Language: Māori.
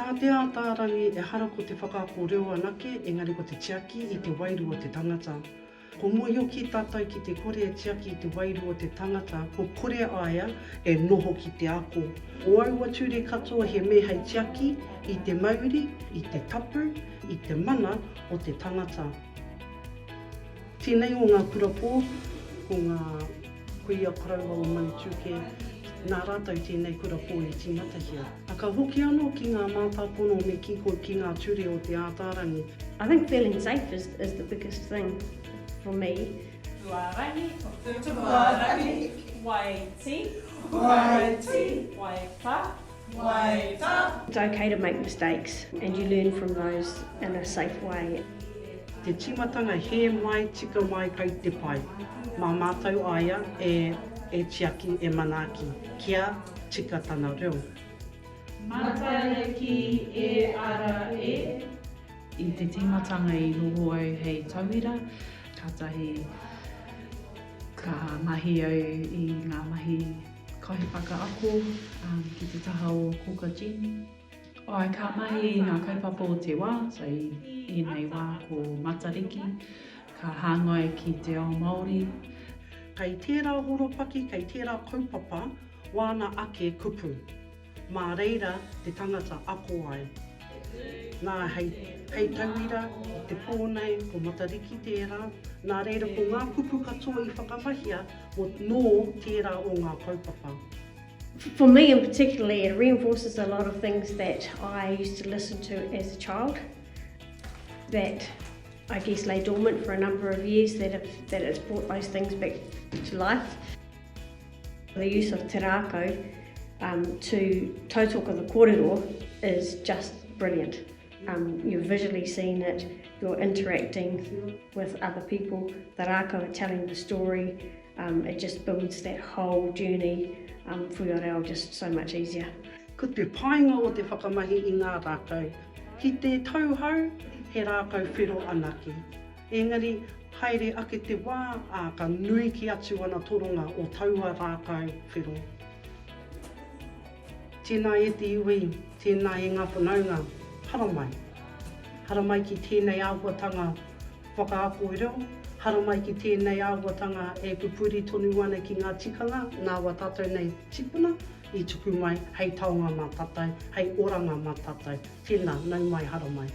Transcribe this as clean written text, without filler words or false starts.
Tā te Ataarangi e hara ko te whakaako reo anake, engari ko te tiaki i te wairu o te tangata. Ko moio ki tātou ki te kore e tiaki i te wairu o te tangata, ko kore aia e noho ki te ako. O au ature katoa he me hei tiaki i te mauri, i te tapu, i te mana o te tangata. Tēnei o ngā kura pō, ko ngā kuia karaua o Manituke, nā rātou tēnei kura pō i tīmatahia. A ka hoki anō ki ngā mātāpono me kiko ki ngā ture o te Ataarangi. I think feeling safe is the biggest thing for me. Tuarangi, tuarangi, wai ti, wai ti, wai pa, wai ta. It's okay to make mistakes and you learn from those in a safe way. Te timatanga he mai tika mai kai te pai. Mā mātou aia e tiaki e manaki. Kia tika tana reo. Matariki e ara e. I te timatanga i roho au hei tauira, ka tahi ka mahi au i ngā mahi kaupapa ako ki te taha o Kokajin. Ai ka mahi i ngā kaupapa o te wā, so i nei wā ko Matariki, ka hāngai ki te ao Māori. Kei tērā horopaki, kei tērā kaupapa, wāna ake kupu. Mā reira te tangata ako ai. Nā hei tauira, te pōnei, ko Matariki tērā, nā reira ko ngā kupu katoa i whakamahia, mo nō tērā o ngā kaupapa. For me in particularly, it reinforces a lot of things that I used to listen to as a child that I guess lay dormant for a number of years that it's brought those things back to life. The use of te rākau to tautoko the kōrero is just brilliant. You're visually seeing it, you're interacting with other people, the rākau are telling the story, it just builds that whole journey for your reo just so much easier. Ko te painga o te whakamahi i ngā rākau. Ki te tauhau, he rākau whiro anake. Engari, haere ake te wā, ka nui ki atu ana toronga o taua rākau whiro. Tēnā e te iwi, tēnā e ngā whanaunga, haramai. Haramai ki tēnei āhuatanga whakaako reo, haramai ki tēnei āhuatanga e pupuri tonu ana ki ngā tikanga, nā wa tātou nei tipuna, i tuku mai, hei taonga mā tātou, hei oranga mā tātou. Tēnā, nau mai haramai.